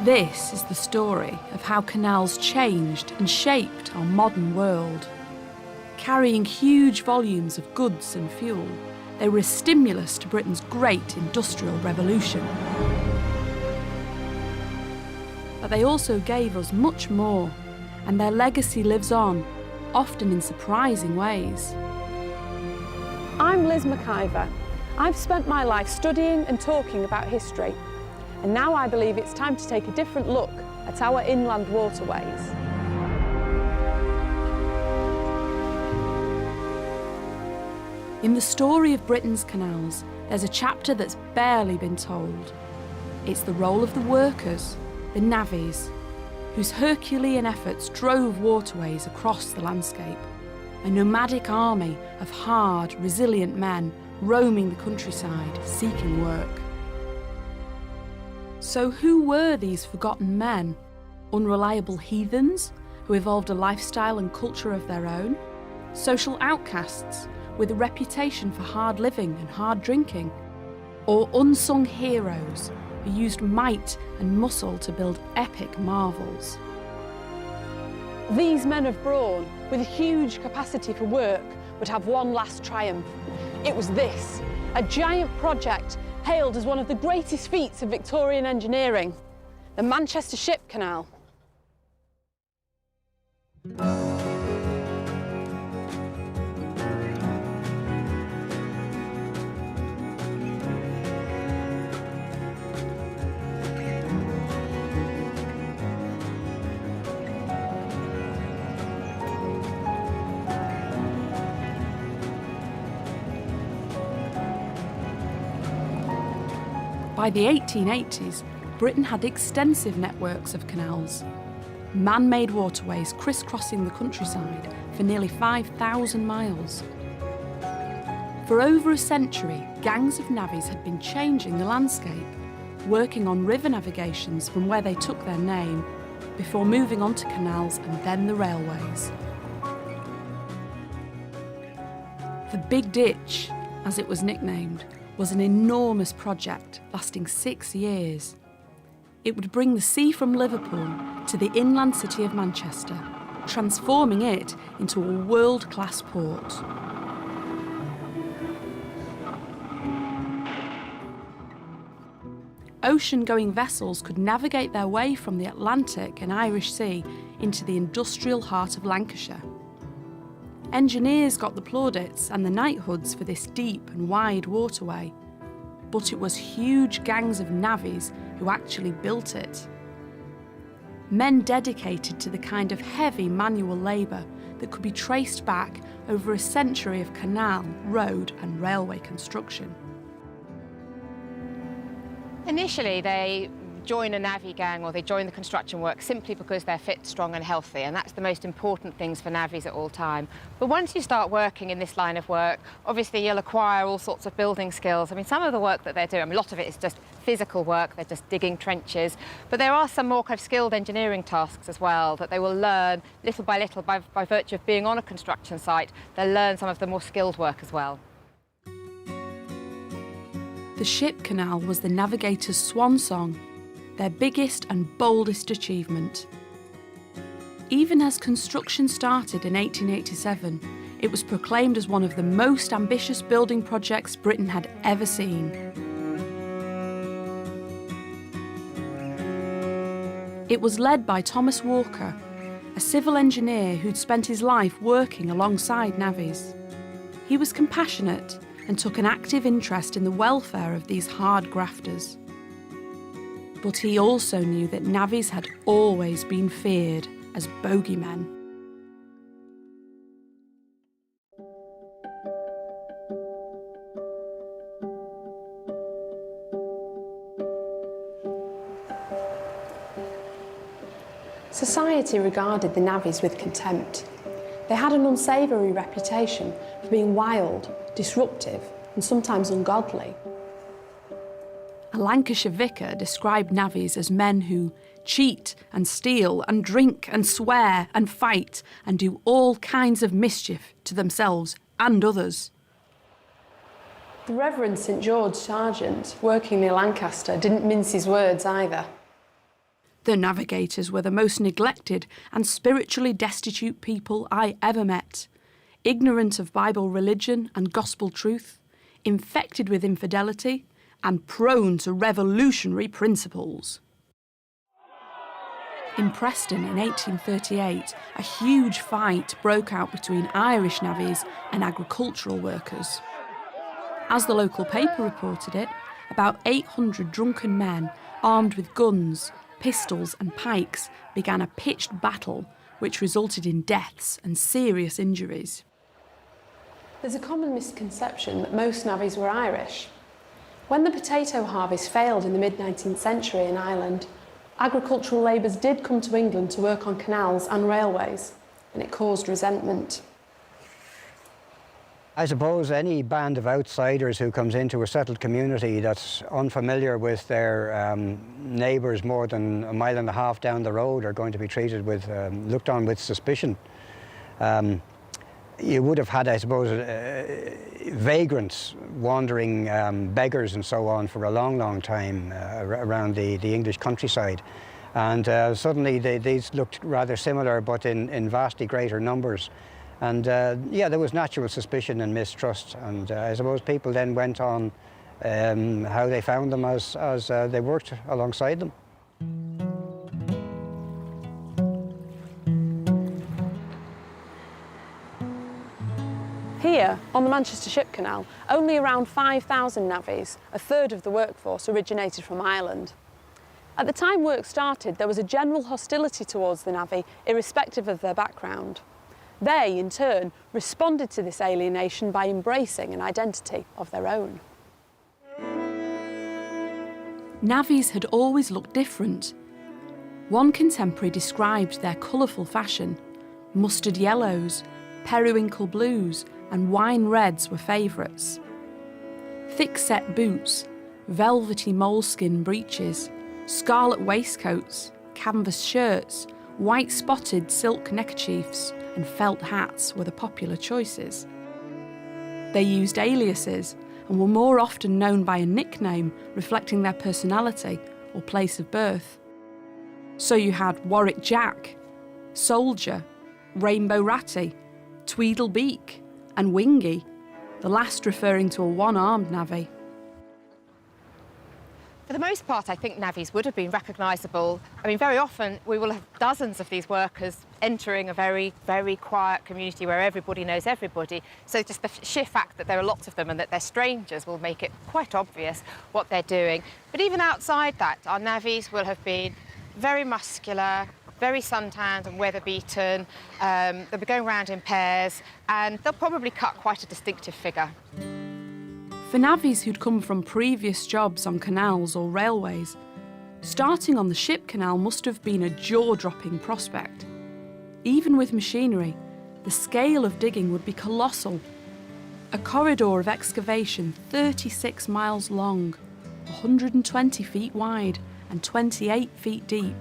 This is the story of how canals changed and shaped our modern world. Carrying huge volumes of goods and fuel, they were a stimulus to Britain's great industrial revolution. But they also gave us much more, and their legacy lives on, often in surprising ways. I'm Liz McIver. I've spent my life studying and talking about history, and now I believe it's time to take a different look at our inland waterways. In the story of Britain's canals, there's a chapter that's barely been told. It's the role of the workers, the navvies, whose Herculean efforts drove waterways across the landscape, a nomadic army of hard, resilient men roaming the countryside, seeking work. So who were these forgotten men? Unreliable heathens, who evolved a lifestyle and culture of their own? Social outcasts, with a reputation for hard living and hard drinking? Or unsung heroes, who used might and muscle to build epic marvels? These men of brawn, with a huge capacity for work, would have one last triumph. It was this, a giant project hailed as one of the greatest feats of Victorian engineering, the Manchester Ship Canal. By the 1880s, Britain had extensive networks of canals, man-made waterways crisscrossing the countryside for nearly 5,000 miles. For over a century, gangs of navvies had been changing the landscape, working on river navigations from where they took their name, before moving on to canals and then the railways. The Big Ditch, as it was nicknamed, was an enormous project lasting 6 years. It would bring the sea from Liverpool to the inland city of Manchester, transforming it into a world-class port. Ocean-going vessels could navigate their way from the Atlantic and Irish Sea into the industrial heart of Lancashire. Engineers got the plaudits and the knighthoods for this deep and wide waterway, but it was huge gangs of navvies who actually built it. Men dedicated to the kind of heavy manual labour that could be traced back over a century of canal, road and railway construction. Initially, they join a navvy gang or they join the construction work simply because they're fit, strong and healthy, and that's the most important things for navvies at all time. But once you start working in this line of work, obviously you'll acquire all sorts of building skills. I mean, some of the work that they're doing, a lot of it is just physical work, they're just digging trenches, but there are some more kind of skilled engineering tasks as well that they will learn little by little by virtue of being on a construction site. They'll learn some of the more skilled work as well. The Ship Canal was the navigators' swansong, their biggest and boldest achievement. Even as construction started in 1887, it was proclaimed as one of the most ambitious building projects Britain had ever seen. It was led by Thomas Walker, a civil engineer who'd spent his life working alongside navvies. He was compassionate and took an active interest in the welfare of these hard grafters. But he also knew that navvies had always been feared as bogeymen. Society regarded the navvies with contempt. They had an unsavoury reputation for being wild, disruptive and sometimes ungodly. A Lancashire vicar described navvies as men who cheat and steal and drink and swear and fight and do all kinds of mischief to themselves and others. The Reverend St George Sargent, working near Lancaster, didn't mince his words either. The navigators were the most neglected and spiritually destitute people I ever met, ignorant of Bible religion and gospel truth, infected with infidelity, and prone to revolutionary principles. In Preston in 1838, a huge fight broke out between Irish navvies and agricultural workers. As the local paper reported it, about 800 drunken men, armed with guns, pistols and pikes, began a pitched battle which resulted in deaths and serious injuries. There's a common misconception that most navvies were Irish. When the potato harvest failed in the mid-19th century in Ireland, agricultural labourers did come to England to work on canals and railways, and it caused resentment. I suppose any band of outsiders who comes into a settled community that's unfamiliar with their neighbours more than a mile and a half down the road are going to be treated with, looked on with suspicion. You would have had, I suppose, vagrants, wandering beggars and so on for a long, long time around the English countryside. And suddenly these looked rather similar, but in vastly greater numbers. And yeah, there was natural suspicion and mistrust. And I suppose people then went on how they found them as they worked alongside them. Here, on the Manchester Ship Canal, only around 5,000 navvies, a third of the workforce, originated from Ireland. At the time work started, there was a general hostility towards the navvy, irrespective of their background. They, in turn, responded to this alienation by embracing an identity of their own. Navvies had always looked different. One contemporary described their colourful fashion. Mustard yellows, periwinkle blues and wine reds were favourites. Thick-set boots, velvety moleskin breeches, scarlet waistcoats, canvas shirts, white-spotted silk neckerchiefs and felt hats were the popular choices. They used aliases and were more often known by a nickname reflecting their personality or place of birth. So you had Warwick Jack, Soldier, Rainbow Ratty, Tweedlebeak and Wingy, the last referring to a one-armed navvy. For the most part, I think navvies would have been recognisable. I mean, very often we will have dozens of these workers entering a very, very quiet community where everybody knows everybody. So just the sheer fact that there are lots of them and that they're strangers will make it quite obvious what they're doing. But even outside that, our navvies will have been very muscular, very suntanned and weather-beaten. They'll be going around in pairs and they'll probably cut quite a distinctive figure. For navvies who'd come from previous jobs on canals or railways, starting on the ship canal must have been a jaw-dropping prospect. Even with machinery, the scale of digging would be colossal. A corridor of excavation 36 miles long, 120 feet wide and 28 feet deep.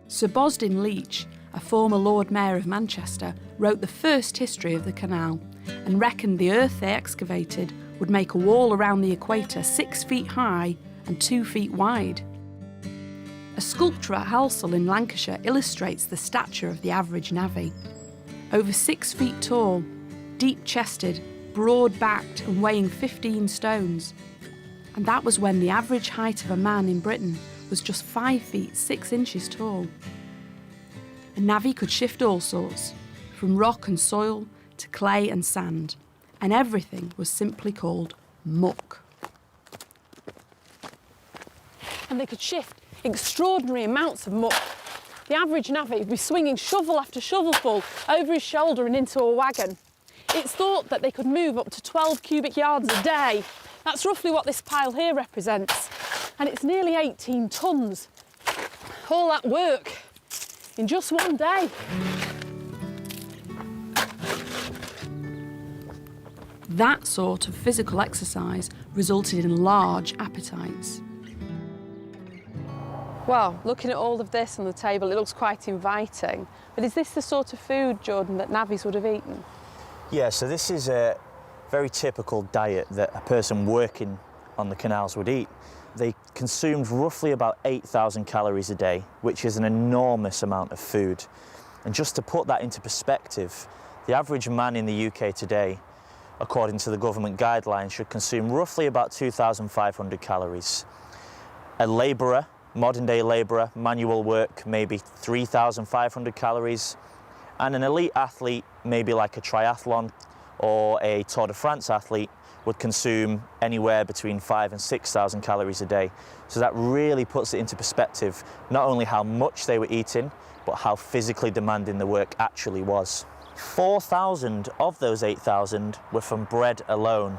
Sir Bosden Leach, a former Lord Mayor of Manchester, wrote the first history of the canal and reckoned the earth they excavated would make a wall around the equator 6 feet high and 2 feet wide. A sculpture at Halsall in Lancashire illustrates the stature of the average navvy. Over 6 feet tall, deep-chested, broad-backed and weighing 15 stones. And that was when the average height of a man in Britain was just 5 feet 6 inches tall. A navvy could shift all sorts, from rock and soil to clay and sand, and everything was simply called muck. And they could shift extraordinary amounts of muck. The average navvy would be swinging shovel after shovelful over his shoulder and into a wagon. It's thought that they could move up to 12 cubic yards a day. That's roughly what this pile here represents. And it's nearly 18 tonnes. All that work in just one day. That sort of physical exercise resulted in large appetites. Well, looking at all of this on the table, it looks quite inviting. But is this the sort of food, Jordan, that navvies would have eaten? Yeah, so this is a very typical diet that a person working on the canals would eat. they consumed roughly about 8,000 calories a day, which is an enormous amount of food. And just to put that into perspective, the average man in the UK today, according to the government guidelines, should consume roughly about 2,500 calories. A labourer, modern day labourer, manual work, maybe 3,500 calories. And an elite athlete, maybe like a triathlon or a Tour de France athlete, would consume anywhere between 5,000 and 6,000 calories a day. So that really puts it into perspective, not only how much they were eating, but how physically demanding the work actually was. 4,000 of those 8,000 were from bread alone.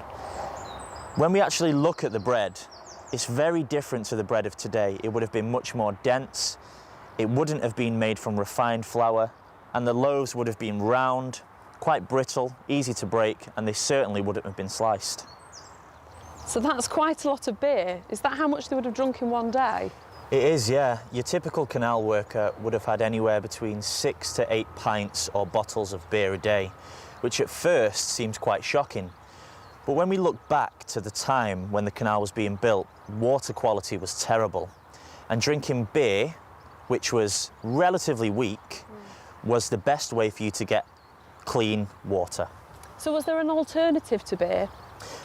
When we actually look at the bread, it's very different to the bread of today. It would have been much more dense, it wouldn't have been made from refined flour, and the loaves would have been round, quite brittle, easy to break, and they certainly wouldn't have been sliced. So that's quite a lot of beer. Is that how much they would have drunk in one day? It is, yeah. Your typical canal worker would have had anywhere between 6 to 8 pints or bottles of beer a day, which at first seems quite shocking. But when we look back to the time when the canal was being built, water quality was terrible. And drinking beer, which was relatively weak, was the best way for you to get clean water. So was there an alternative to beer?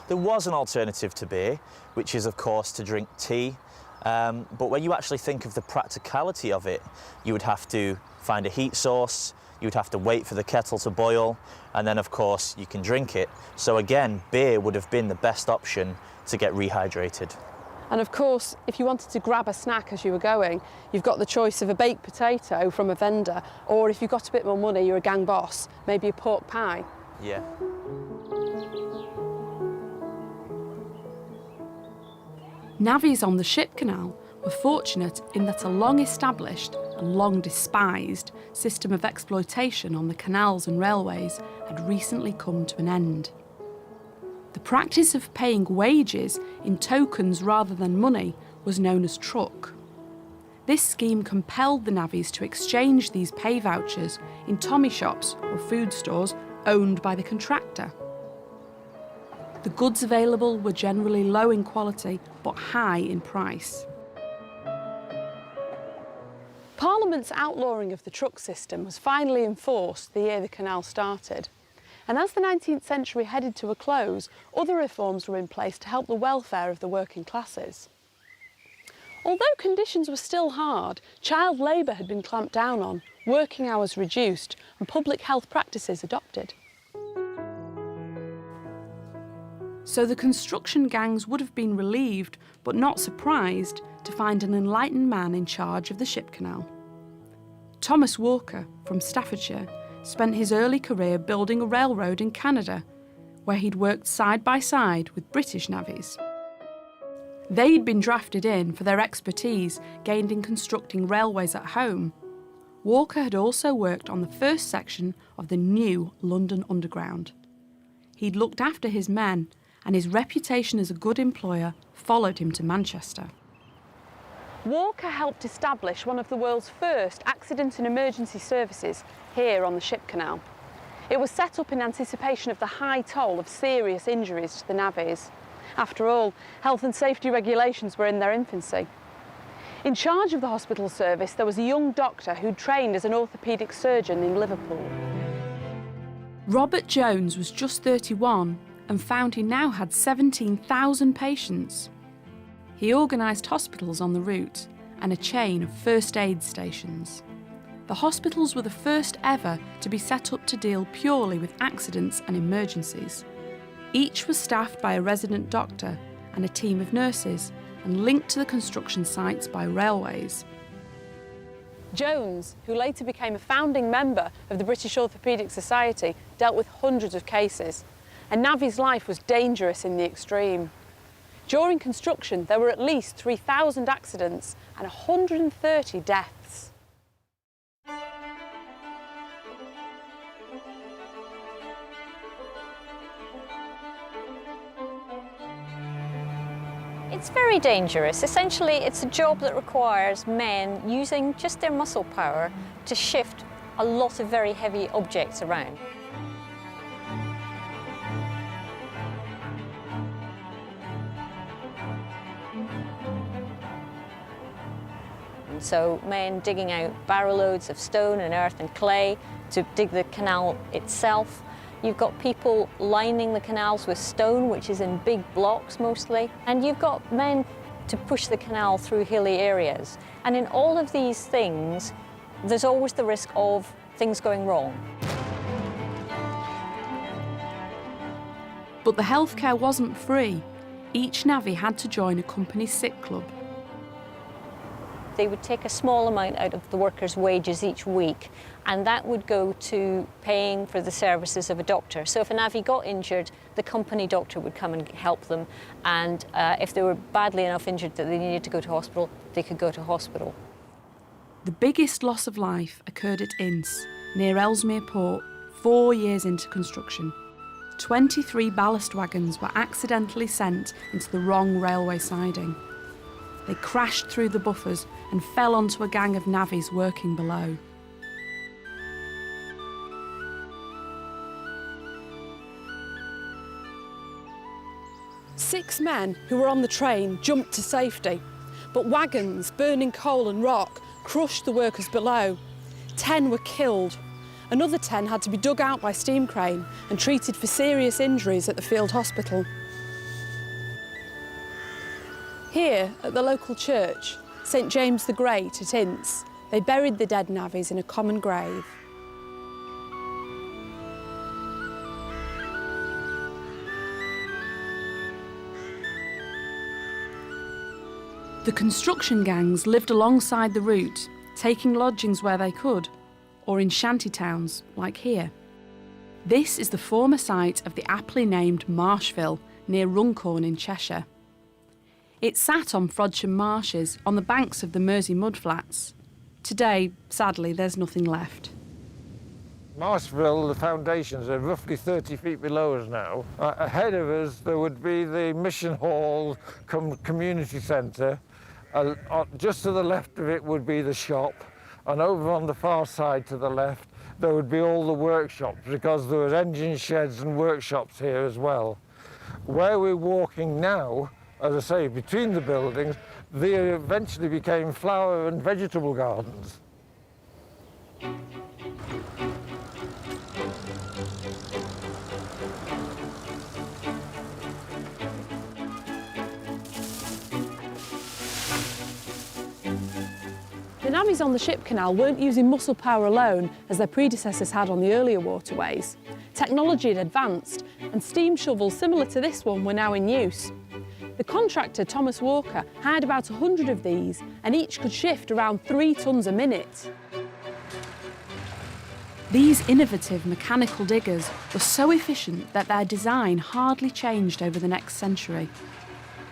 There was an alternative to beer, which is of course to drink tea. But when you actually think of the practicality of it, you would have to find a heat source, you would have to wait for the kettle to boil, and then of course you can drink it. So again, beer would have been the best option to get rehydrated. And of course, if you wanted to grab a snack as you were going, you've got the choice of a baked potato from a vendor, or if you've got a bit more money, you're a gang boss, maybe a pork pie. Yeah. Navvies on the Ship Canal were fortunate in that a long-established and long-despised system of exploitation on the canals and railways had recently come to an end. The practice of paying wages in tokens rather than money was known as truck. This scheme compelled the navvies to exchange these pay vouchers in tommy shops or food stores owned by the contractor. The goods available were generally low in quality but high in price. Parliament's outlawing of the truck system was finally enforced the year the canal started. And as the 19th century headed to a close, other reforms were in place to help the welfare of the working classes. Although conditions were still hard, child labour had been clamped down on, working hours reduced, and public health practices adopted. So the construction gangs would have been relieved, but not surprised, to find an enlightened man in charge of the Ship Canal. Thomas Walker, from Staffordshire, spent his early career building a railroad in Canada, where he'd worked side by side with British navvies. They'd been drafted in for their expertise gained in constructing railways at home. Walker had also worked on the first section of the new London Underground. He'd looked after his men, and his reputation as a good employer followed him to Manchester. Walker helped establish one of the world's first accident and emergency services here on the Ship Canal. It was set up in anticipation of the high toll of serious injuries to the navvies. After all, health and safety regulations were in their infancy. In charge of the hospital service, there was a young doctor who'd trained as an orthopaedic surgeon in Liverpool. Robert Jones was just 31 and found he now had 17,000 patients. He organised hospitals on the route and a chain of first aid stations. The hospitals were the first ever to be set up to deal purely with accidents and emergencies. Each was staffed by a resident doctor and a team of nurses and linked to the construction sites by railways. Jones, who later became a founding member of the British Orthopaedic Society, dealt with hundreds of cases, and navvy's life was dangerous in the extreme. During construction, there were at least 3,000 accidents and 130 deaths. It's very dangerous. Essentially, it's a job that requires men using just their muscle power to shift a lot of very heavy objects around. done. So men digging out barrow loads of stone and earth and clay to dig the canal itself. You've got people lining the canals with stone, which is in big blocks mostly. And you've got men to push the canal through hilly areas. And in all of these things, there's always the risk of things going wrong. But the healthcare wasn't free. Each navvy had to join a company sick club. They would take a small amount out of the workers' wages each week, and that would go to paying for the services of a doctor. So if a navvy got injured, the company doctor would come and help them, and if they were badly enough injured that they needed to go to hospital, they could go to hospital. The biggest loss of life occurred at Ince, near Ellesmere Port, 4 years into construction. 23 ballast wagons were accidentally sent into the wrong railway siding. They crashed through the buffers and fell onto a gang of navvies working below. Six men who were on the train jumped to safety, but wagons burning coal and rock crushed the workers below. 10 were killed. Another 10 had to be dug out by steam crane and treated for serious injuries at the field hospital. Here, at the local church, St James the Great at Ince, they buried the dead navvies in a common grave. The construction gangs lived alongside the route, taking lodgings where they could, or in shanty towns like here. This is the former site of the aptly named Marshville, near Runcorn in Cheshire. It sat on Frodsham marshes on the banks of the Mersey mudflats. Today, sadly, there's nothing left. Marshville, the foundations are roughly 30 feet below us now. Ahead of us, there would be the Mission Hall community centre. Just to the left of it would be the shop, and over on the far side to the left, there would be all the workshops, because there was engine sheds and workshops here as well. Where we're walking now, as I say, between the buildings, they eventually became flower and vegetable gardens. The navvies on the Ship Canal weren't using muscle power alone, as their predecessors had on the earlier waterways. Technology had advanced, and steam shovels similar to this one were now in use. The contractor, Thomas Walker, hired about 100 of these, and each could shift around 3 tons a minute. These innovative mechanical diggers were so efficient that their design hardly changed over the next century.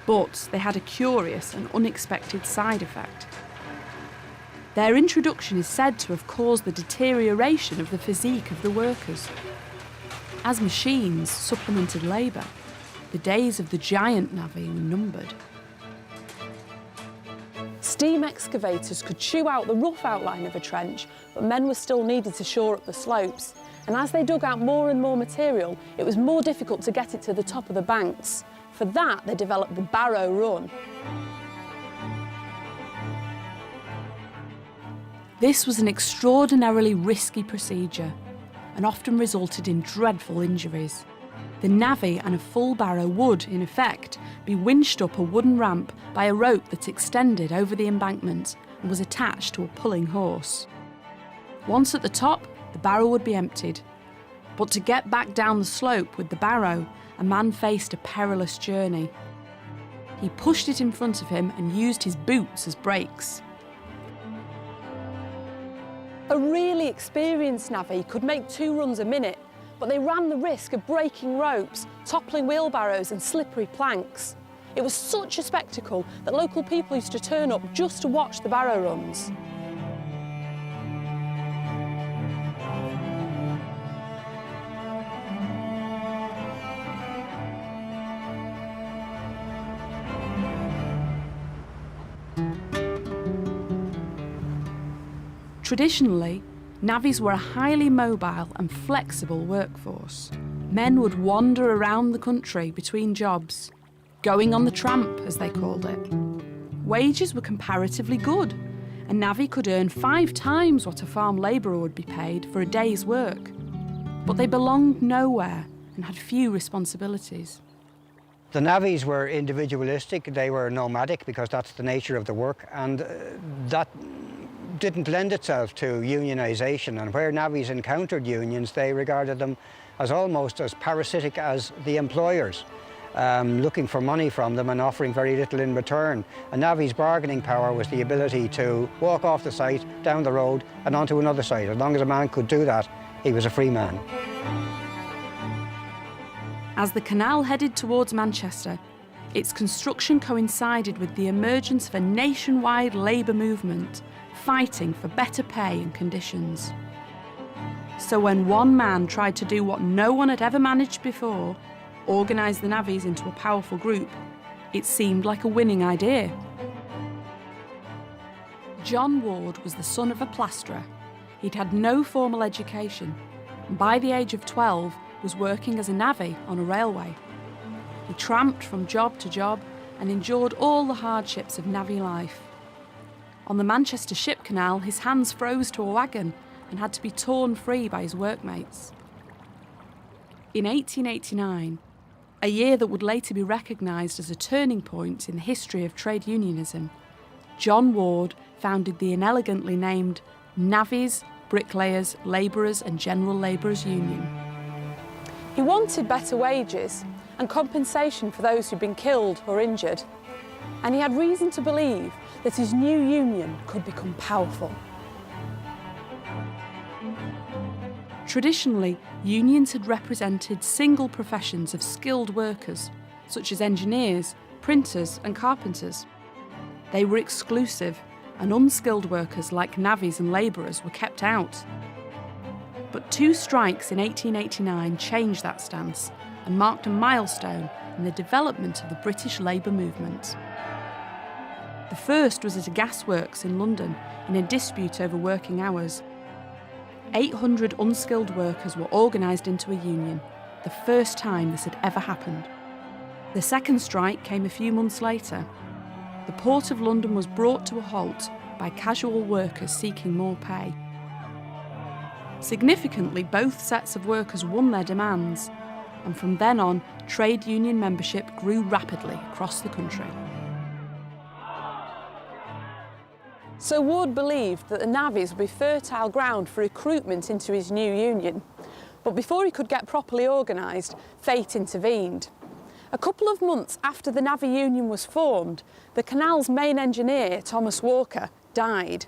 But they had a curious and unexpected side effect. Their introduction is said to have caused the deterioration of the physique of the workers. As machines supplemented labour, the days of the giant navvy were numbered. Steam excavators could chew out the rough outline of a trench, but men were still needed to shore up the slopes. And as they dug out more and more material, it was more difficult to get it to the top of the banks. For that, they developed the barrow run. This was an extraordinarily risky procedure and often resulted in dreadful injuries. The navvy and a full barrow would, in effect, be winched up a wooden ramp by a rope that extended over the embankment and was attached to a pulling horse. Once at the top, the barrow would be emptied. But to get back down the slope with the barrow, a man faced a perilous journey. He pushed it in front of him and used his boots as brakes. A really experienced navvy could make 2 runs a minute, but they ran the risk of breaking ropes, toppling wheelbarrows and slippery planks. It was such a spectacle that local people used to turn up just to watch the barrow runs. Traditionally, navvies were a highly mobile and flexible workforce. Men would wander around the country between jobs, going on the tramp, as they called it. Wages were comparatively good, a navvy could earn 5 times what a farm labourer would be paid for a day's work. But they belonged nowhere and had few responsibilities. The navvies were individualistic, they were nomadic because that's the nature of the work, and that didn't lend itself to unionisation, and where navvies encountered unions they regarded them as almost as parasitic as the employers, looking for money from them and offering very little in return. A navvy's bargaining power was the ability to walk off the site, down the road and onto another site. As long as a man could do that, he was a free man. As the canal headed towards Manchester, its construction coincided with the emergence of a nationwide labour movement fighting for better pay and conditions. So when one man tried to do what no one had ever managed before, organise the navvies into a powerful group, it seemed like a winning idea. John Ward was the son of a plasterer. He'd had no formal education, and by the age of 12 was working as a navvy on a railway. He tramped from job to job and endured all the hardships of navvy life. On the Manchester Ship Canal, his hands froze to a wagon and had to be torn free by his workmates. In 1889, a year that would later be recognised as a turning point in the history of trade unionism, John Ward founded the inelegantly named Navvies, Bricklayers, Labourers and General Labourers Union. He wanted better wages and compensation for those who'd been killed or injured, and he had reason to believe that his new union could become powerful. Traditionally, unions had represented single professions of skilled workers, such as engineers, printers and carpenters. They were exclusive, and unskilled workers like navvies and labourers were kept out. But 2 strikes in 1889 changed that stance and marked a milestone in the development of the British labour movement. The first was at a gasworks in London in a dispute over working hours. 800 unskilled workers were organised into a union, the first time this had ever happened. The second strike came a few months later. The Port of London was brought to a halt by casual workers seeking more pay. Significantly, both sets of workers won their demands, and from then on, trade union membership grew rapidly across the country. So Ward believed that the navvies would be fertile ground for recruitment into his new union. But before he could get properly organised, fate intervened. A couple of months after the navvy union was formed, the canal's main engineer, Thomas Walker, died.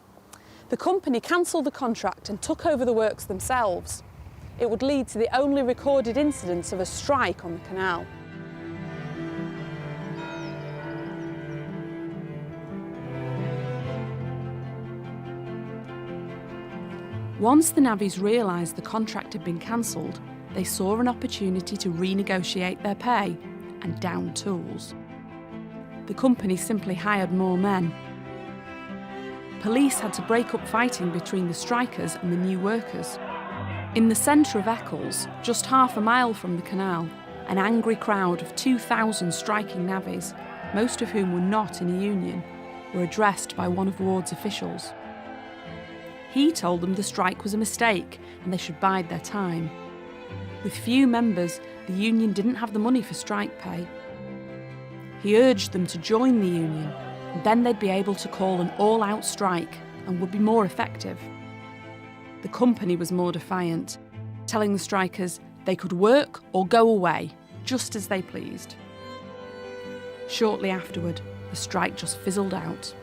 The company cancelled the contract and took over the works themselves. It would lead to the only recorded incidence of a strike on the canal. Once the navvies realised the contract had been cancelled, they saw an opportunity to renegotiate their pay and down tools. The company simply hired more men. Police had to break up fighting between the strikers and the new workers. In the centre of Eccles, just half a mile from the canal, an angry crowd of 2,000 striking navvies, most of whom were not in a union, were addressed by one of Ward's officials. He told them the strike was a mistake and they should bide their time. With few members, the union didn't have the money for strike pay. He urged them to join the union, and then they'd be able to call an all-out strike and would be more effective. The company was more defiant, telling the strikers they could work or go away, just as they pleased. Shortly afterward, the strike just fizzled out.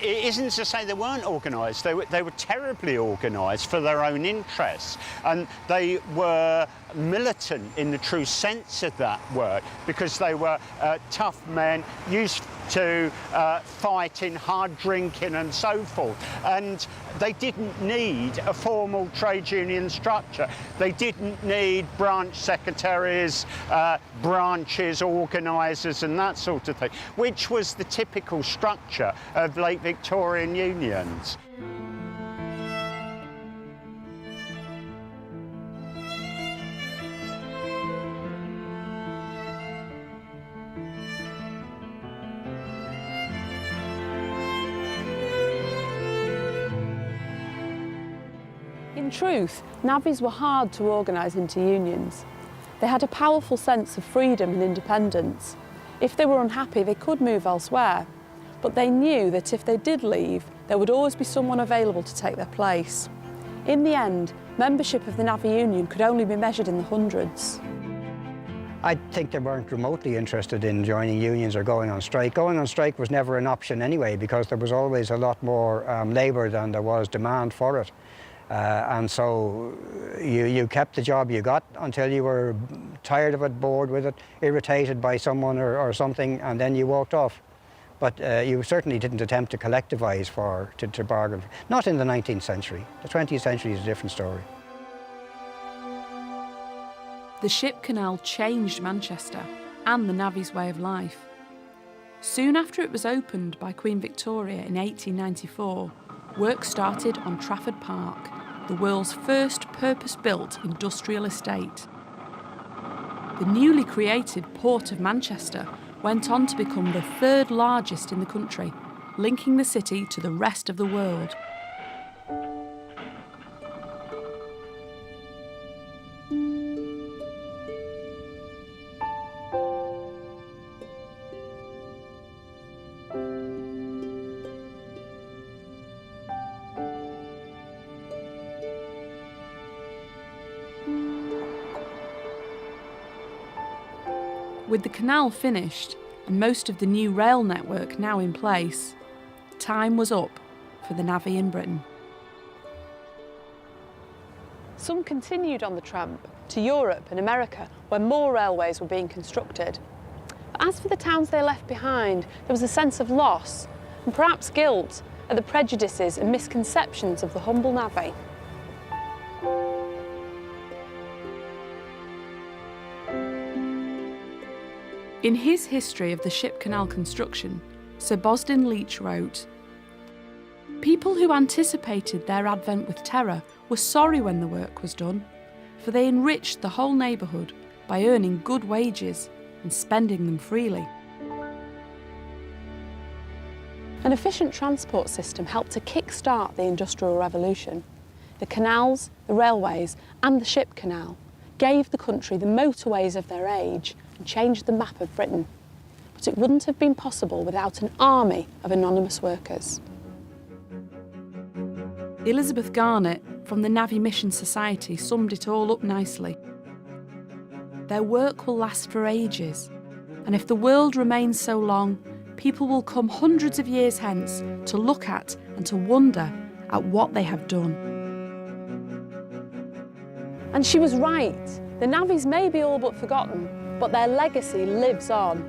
It isn't to say they weren't organised, they were terribly organised for their own interests, and they were militant in the true sense of that word, because they were tough men used to fighting, hard drinking and so forth, and they didn't need a formal trade union structure. They didn't need branch secretaries, branches, organisers and that sort of thing, which was the typical structure of late Victorian unions. truth, navvies were hard to organise into unions. They had a powerful sense of freedom and independence. If they were unhappy, they could move elsewhere, but they knew that if they did leave, there would always be someone available to take their place. In the end, membership of the Navvy Union could only be measured in the hundreds. I think they weren't remotely interested in joining unions or going on strike. Going on strike was never an option anyway, because there was always a lot more labour than there was demand for it. And so you kept the job you got until you were tired of it, bored with it, irritated by someone or something, and then you walked off. But you certainly didn't attempt to collectivise to bargain. Not in the 19th century. The 20th century is a different story. The Ship Canal changed Manchester and the navvy's way of life. Soon after it was opened by Queen Victoria in 1894, work started on Trafford Park, the world's first purpose-built industrial estate. The newly created Port of Manchester went on to become the third largest in the country, linking the city to the rest of the world. With the canal finished and most of the new rail network now in place, time was up for the navvy in Britain. Some continued on the tramp to Europe and America, where more railways were being constructed. But as for the towns they left behind, there was a sense of loss and perhaps guilt at the prejudices and misconceptions of the humble navvy. In his history of the Ship Canal construction, Sir Bosden Leach wrote, "People who anticipated their advent with terror were sorry when the work was done, for they enriched the whole neighbourhood by earning good wages and spending them freely." An efficient transport system helped to kick-start the Industrial Revolution. The canals, the railways and the Ship Canal gave the country the motorways of their age and changed the map of Britain. But it wouldn't have been possible without an army of anonymous workers. Elizabeth Garnett from the Navvy Mission Society summed it all up nicely. Their work will last for ages, and if the world remains so long, people will come hundreds of years hence to look at and to wonder at what they have done. And she was right. The navvies may be all but forgotten, but their legacy lives on.